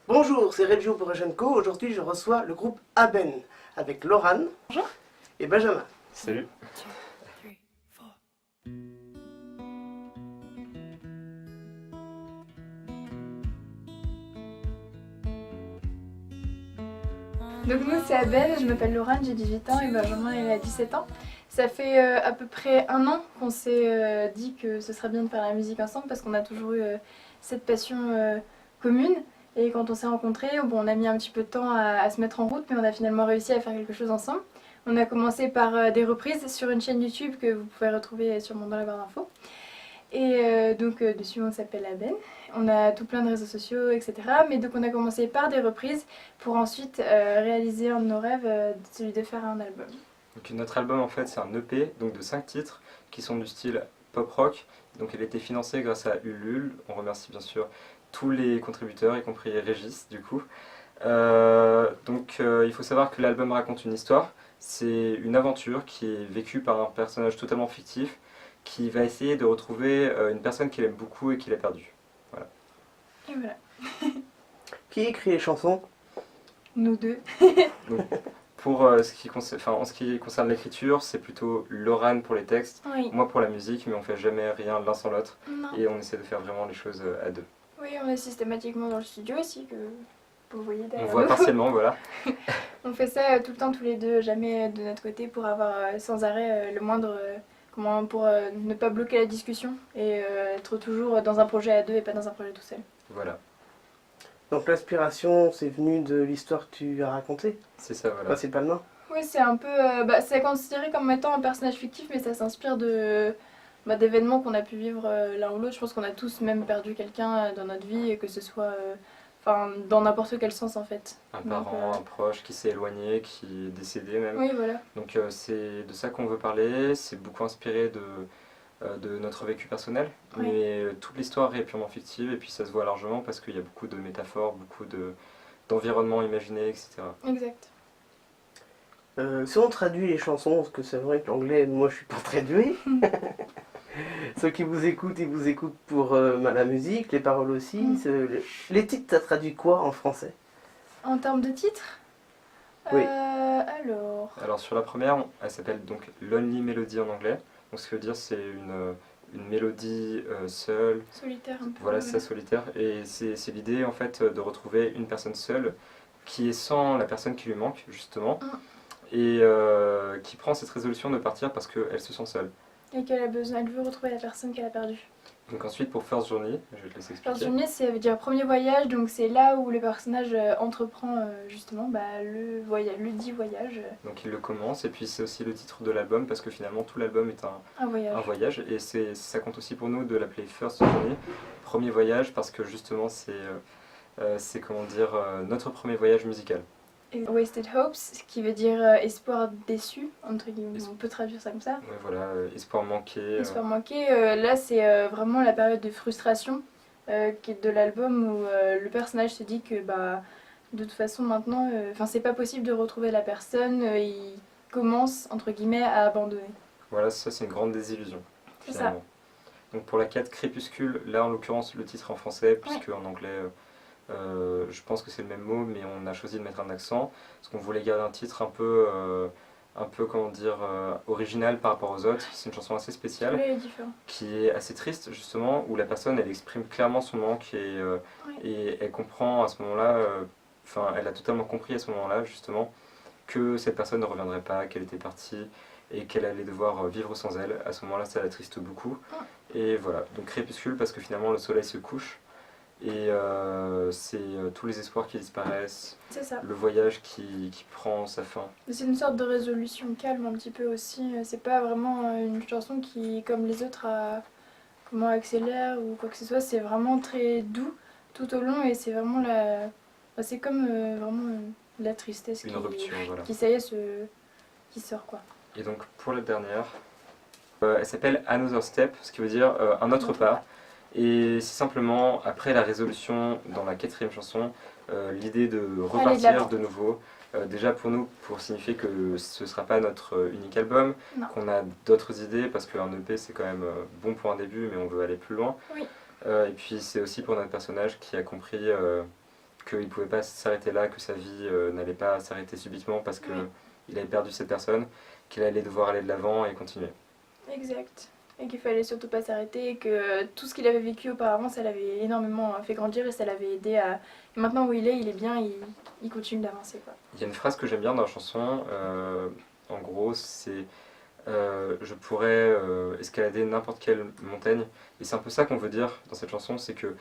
Bonjour, c'est Reggio Poroshenko. Aujourd'hui, je reçois le groupe Aben avec Laurane. Bonjour. Et Benjamin. Salut. Donc nous c'est Aben, je m'appelle Laurane, j'ai 18 ans et Benjamin il a 17 ans. Ça fait à peu près un an qu'on s'est dit que ce serait bien de faire la musique ensemble parce qu'on a toujours eu cette passion commune. Et quand on s'est rencontrés, bon, on a mis un petit peu de temps à se mettre en route, mais on a finalement réussi à faire quelque chose ensemble. On a commencé par des reprises sur une chaîne YouTube que vous pouvez retrouver sûrement dans la barre d'infos. Et dessus on s'appelle Aben. On a tout plein de réseaux sociaux, etc. Mais donc on a commencé par des reprises pour ensuite réaliser un de nos rêves, celui de faire un album. Donc notre album en fait c'est un EP donc de 5 titres qui sont du style pop rock. Donc il a été financé grâce à Ulule. On remercie bien sûr tous les contributeurs, y compris Régis du coup. Il faut savoir que l'album raconte une histoire. C'est une aventure qui est vécue par un personnage totalement fictif qui va essayer de retrouver une personne qu'il aime beaucoup et qu'il a perdue. Voilà. Et voilà. Qui écrit les chansons? Nous deux. Donc, pour en ce qui concerne l'écriture, c'est plutôt Laurane pour les textes, Oui. moi pour la musique, mais on fait jamais rien l'un sans l'autre Non. et on essaie de faire vraiment les choses à deux. Oui, on est systématiquement dans le studio aussi, que vous voyez On derrière voit nous. partiellement, voilà. On fait ça tout le temps tous les deux, jamais de notre côté pour avoir sans arrêt le moindre... pour ne pas bloquer la discussion et être toujours dans un projet à deux et pas dans un projet tout seul. Voilà, Donc l'inspiration, c'est venu de l'histoire que tu as racontée, c'est ça, voilà. principalement. Oui, c'est un peu... c'est considéré comme étant un personnage fictif, mais ça s'inspire d'événements qu'on a pu vivre l'un ou l'autre. Je pense qu'on a tous même perdu quelqu'un dans notre vie, et que ce soit dans n'importe quel sens en fait. Un Donc, parent, un proche qui s'est éloigné, qui est décédé même. Oui, voilà. Donc c'est de ça qu'on veut parler, c'est beaucoup inspiré de notre vécu personnel, Oui. mais toute l'histoire est purement fictive et puis ça se voit largement parce qu'il y a beaucoup de métaphores, beaucoup d'environnements imaginés, etc. Exact. Si on traduit les chansons, parce que c'est vrai que l'anglais, moi je suis pas traduit. Ceux qui vous écoutent, ils vous écoutent pour la musique, les paroles aussi. Les titres, ça traduit quoi en français? En termes de titre Oui. Alors sur la première, elle s'appelle donc Lonely Melody en anglais. Donc ce que veut dire c'est une mélodie seule, Solitaire un peu. voilà, c'est ça, solitaire. Et c'est l'idée en fait de retrouver une personne seule qui est sans la personne qui lui manque justement et qui prend cette résolution de partir parce qu'elle se sent seule. Et qu'elle a besoin, elle veut retrouver la personne qu'elle a perdue. Donc ensuite pour First Journey, je vais te laisser First expliquer. Journey, ça veut dire premier voyage, donc c'est là où le personnage entreprend justement le dit voyage. Donc il le commence et puis c'est aussi le titre de l'album parce que finalement tout l'album est Un voyage. un voyage et ça compte aussi pour nous de l'appeler First Journey, premier voyage parce que justement c'est comment dire notre premier voyage musical. Et Wasted Hopes, ce qui veut dire espoir déçu, entre guillemets, on peut traduire ça comme ça. Ouais, voilà, espoir manqué. Espoir manqué, là c'est vraiment la période de frustration qui est de l'album où le personnage se dit que de toute façon maintenant, c'est pas possible de retrouver la personne, il commence entre guillemets à abandonner. Voilà, ça c'est une grande désillusion C'est finalement. Donc pour la 4 Crépuscule, là en l'occurrence le titre est en français puisque en anglais je pense que c'est le même mot mais on a choisi de mettre un accent parce qu'on voulait garder un titre un peu comment dire original par rapport aux autres. C'est une chanson assez spéciale Oui, différent. qui est assez triste justement où la personne elle exprime clairement son manque et elle comprend à ce moment-là, elle a totalement compris à ce moment-là justement que cette personne ne reviendrait pas, qu'elle était partie et qu'elle allait devoir vivre sans elle. À ce moment-là ça l'attriste beaucoup et voilà, donc Crépuscule parce que finalement le soleil se couche et c'est tous les espoirs qui disparaissent, C'est ça. le voyage qui prend sa fin. C'est une sorte de résolution calme un petit peu aussi. C'est pas vraiment une chanson qui, comme les autres, accélère ou quoi que ce soit. C'est vraiment très doux tout au long et c'est vraiment c'est comme vraiment la tristesse Une rupture, voilà. qui ça y est, qui sort quoi. Et donc pour la dernière, elle s'appelle Another Step, ce qui veut dire un autre pas. Et c'est simplement après la résolution dans la 4e chanson, l'idée de repartir de nouveau. Déjà pour nous, pour signifier que ce ne sera pas notre unique album, qu'on a d'autres idées, parce qu'un EP c'est quand même bon pour un début, mais on veut aller plus loin. Oui. Et puis c'est aussi pour notre personnage qui a compris qu'il ne pouvait pas s'arrêter là, que sa vie n'allait pas s'arrêter subitement parce qu'il Oui. avait perdu cette personne, qu'il allait devoir aller de l'avant et continuer. Exact. Et qu'il fallait surtout pas s'arrêter et que tout ce qu'il avait vécu auparavant, ça l'avait énormément fait grandir et ça l'avait aidé à... Et maintenant où il est bien, il continue d'avancer, quoi. Il y a une phrase que j'aime bien dans la chanson, en gros, c'est je pourrais escalader n'importe quelle montagne. Et c'est un peu ça qu'on veut dire dans cette chanson, c'est que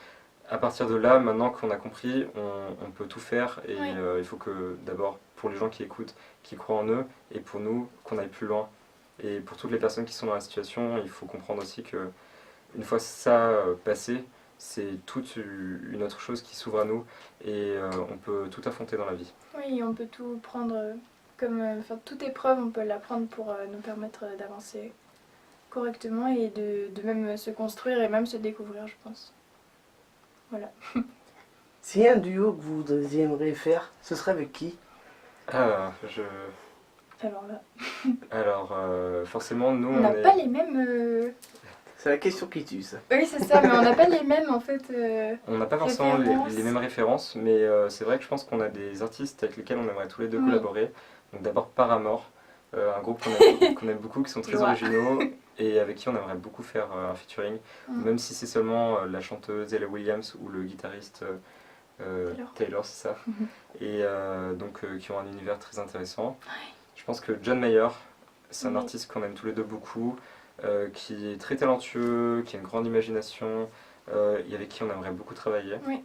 à partir de là, maintenant qu'on a compris, on peut tout faire. Et Oui. il faut que d'abord, pour les gens qui écoutent, qui croient en eux, et pour nous, qu'on aille plus loin. Et pour toutes les personnes qui sont dans la situation, il faut comprendre aussi que une fois ça passé, c'est toute une autre chose qui s'ouvre à nous et on peut tout affronter dans la vie. Oui, on peut tout prendre comme... Enfin, toute épreuve, on peut la prendre pour nous permettre d'avancer correctement et de même se construire et même se découvrir, je pense. Voilà. S'il y a un duo que vous aimeriez faire, ce serait avec qui? Ah, Alors là, Alors, forcément, nous, on n'a est... pas les mêmes... C'est la question qui tue, ça. Oui, c'est ça, mais on n'a pas les mêmes, en fait. On n'a pas forcément Références. les mêmes références, mais c'est vrai que je pense qu'on a des artistes avec lesquels on aimerait tous les deux Oui. collaborer. Donc d'abord Paramore, un groupe qu'on aime beaucoup, qui sont très Joie. originaux et avec qui on aimerait beaucoup faire un featuring, même si c'est seulement la chanteuse Ella Williams ou le guitariste Taylor, c'est ça. Et donc qui ont un univers très intéressant. Je pense que John Mayer, c'est un Oui. artiste qu'on aime tous les deux beaucoup, qui est très talentueux, qui a une grande imagination, et avec qui on aimerait beaucoup travailler. Oui.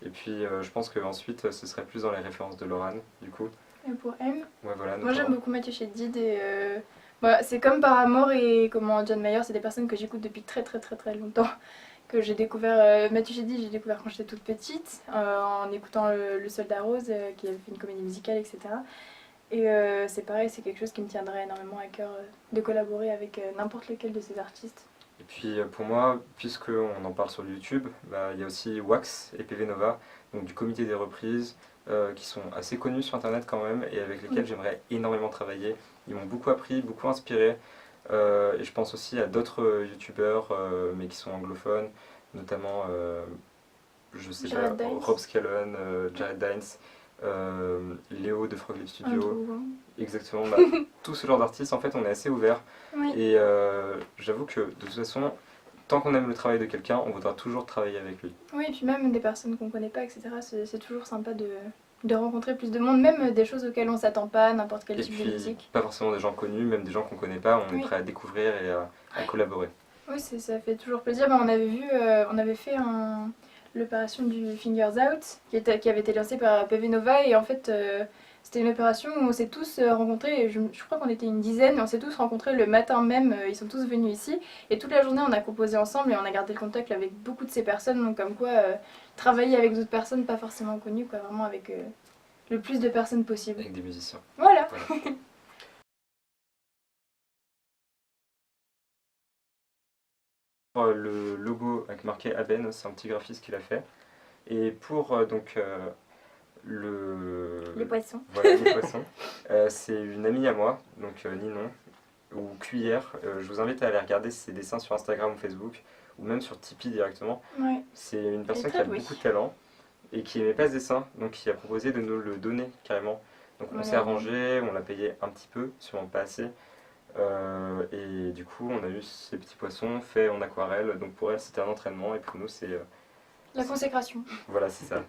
Et puis je pense qu'ensuite ce serait plus dans les références de Lorane, du coup. Et pour M, Ouais, voilà, moi j'aime notamment. beaucoup Mathieu Chédid et voilà, c'est comme Paramore et comment John Mayer, c'est des personnes que j'écoute depuis très longtemps. Que j'ai découvert, Mathieu Chédid, j'ai découvert quand j'étais toute petite, en écoutant le Soldat Rose, qui avait fait une comédie musicale, etc. Et c'est pareil, c'est quelque chose qui me tiendrait énormément à cœur de collaborer avec n'importe lequel de ces artistes. Et puis pour moi, puisqu'on en parle sur YouTube, bah, il y a aussi Wax et PV Nova, donc du comité des reprises, qui sont assez connus sur internet quand même et avec lesquels j'aimerais énormément travailler. Ils m'ont beaucoup appris, beaucoup inspiré. Et je pense aussi à d'autres youtubeurs, mais qui sont anglophones, notamment, je sais Jared pas, Dines. Rob Scallon, Jared Dines, Léo de Frog Live Studio. Andrew Wang. Exactement, bah, tout ce genre d'artistes, en fait, on est assez ouvert. Oui. Et j'avoue que de toute façon, tant qu'on aime le travail de quelqu'un, on voudra toujours travailler avec lui. Oui, et puis même des personnes qu'on connaît pas, etc. C'est toujours sympa de rencontrer plus de monde, même des choses auxquelles on s'attend pas, n'importe quel Et type de puis, musique. pas forcément des gens connus, même des gens qu'on connaît pas, on est Oui. prêt à découvrir et à collaborer. Oui, ça fait toujours plaisir. Bah, on avait vu, on avait fait l'opération du Fingers Out qui avait été lancée par PV Nova et en fait c'était une opération où on s'est tous rencontrés, et je crois qu'on était une dizaine, et on s'est tous rencontrés le matin même, ils sont tous venus ici et toute la journée on a composé ensemble et on a gardé le contact avec beaucoup de ces personnes, donc comme quoi travailler avec d'autres personnes pas forcément connues, quoi, vraiment avec le plus de personnes possible. Avec des musiciens. Voilà. Voilà. Le logo avec marqué Aben, c'est un petit graphiste qui l'a fait. Et pour Les poissons. voilà, les poissons, c'est une amie à moi, donc Ninon, ou Cuillère. Je vous invite à aller regarder ses dessins sur Instagram ou Facebook, ou même sur Tipeee directement. Ouais. C'est une personne qui très a douée. beaucoup de talent et qui aimait pas ce dessin, donc qui a proposé de nous le donner carrément. Donc on Ouais. s'est arrangé, on l'a payé un petit peu, sûrement pas assez. Et du coup, on a eu ces petits poissons faits en aquarelle. Donc pour elle, c'était un entraînement et pour nous, c'est La consécration. voilà, c'est ça.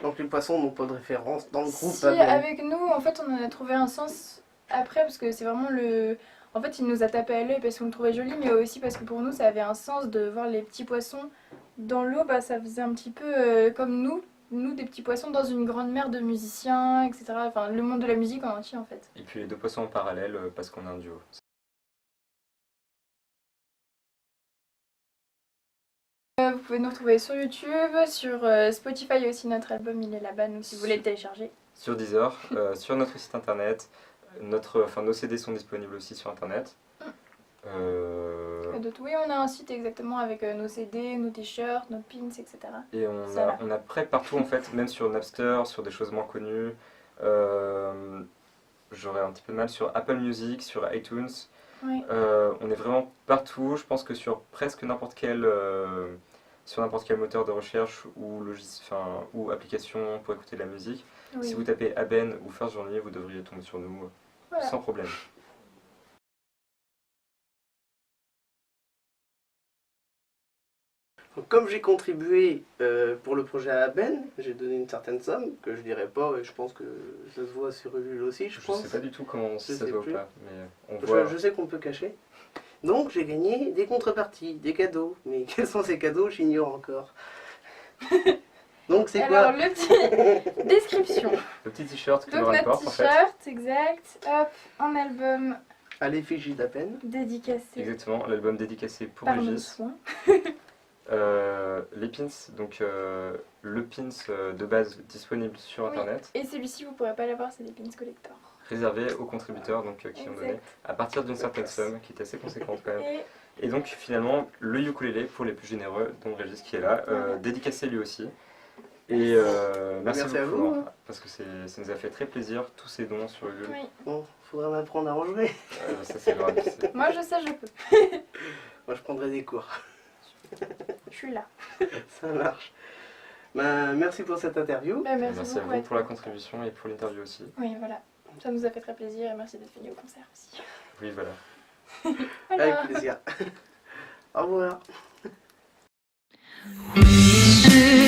Donc les poissons n'ont pas de référence dans le groupe. Si, Aben. avec nous, en fait, on en a trouvé un sens après, parce que c'est vraiment le... En fait, il nous a tapé à l'œil parce qu'on le trouvait joli, mais aussi parce que pour nous, ça avait un sens de voir les petits poissons dans l'eau. Bah, ça faisait un petit peu comme nous, des petits poissons dans une grande mer de musiciens, etc. Enfin, le monde de la musique en entier, en fait. Et puis les deux poissons en parallèle parce qu'on est un duo. Vous pouvez nous retrouver sur YouTube, sur Spotify aussi, notre album, il est là-bas, donc si vous voulez le télécharger. Sur Deezer, sur notre site internet. Nos CD sont disponibles aussi sur internet. Oui, on a un site exactement avec nos CD, nos t-shirts, nos pins, etc. Et on a prêt partout en fait, même sur Napster, sur des choses moins connues. J'aurais un petit peu de mal sur Apple Music, sur iTunes. Oui. On est vraiment partout. Je pense que sur presque n'importe quelle sur n'importe quel moteur de recherche ou application pour écouter de la musique. Oui. Si vous tapez Aben ou First Journey, vous devriez tomber sur nous Voilà. sans problème. Donc, comme j'ai contribué pour le projet à Ben, j'ai donné une certaine somme que je dirais pas, et je pense que ça se voit sur Ulule aussi, je Je pense. sais pas du tout comment si Je ça sais se voit ou plus. pas, mais on voit. Je sais qu'on peut cacher. Donc j'ai gagné des contreparties, des cadeaux. Mais quels sont ces cadeaux, j'ignore encore. Donc c'est quoi? Alors, le petit... description. Le petit t-shirt que Donc, Laurent notre porte en fait. t-shirt, exact. Hop, un album À l'effigie d'Aben. dédicacé Exactement, l'album dédicacé pour par nos Régis. soins. Les pins, donc le pins de base disponible sur Oui. internet, Et celui-ci, vous pourrez pas l'avoir, c'est des pins collector. réservé aux contributeurs donc, qui ont donné Exact. à partir d'une certaine somme qui est assez conséquente quand même. Et Et donc finalement le ukulélé pour les plus généreux, dont Régis qui est là, dédicacé lui aussi. Et merci Merci à beaucoup vous. Laurent, parce que ça nous a fait très plaisir tous ces dons sur Ulule. oui. Bon, faudra m'apprendre à en jouer. Ça c'est grave. Moi, je sais, je peux. Moi je prendrai des cours. Je suis là. Ça marche. Ben, merci pour cette interview. Bah, Merci à beaucoup vous à pour la toi. contribution et pour l'interview aussi. Oui, voilà. Ça nous a fait très plaisir et merci d'être venu au concert aussi. Oui voilà. Voilà. Avec plaisir. Au revoir. We should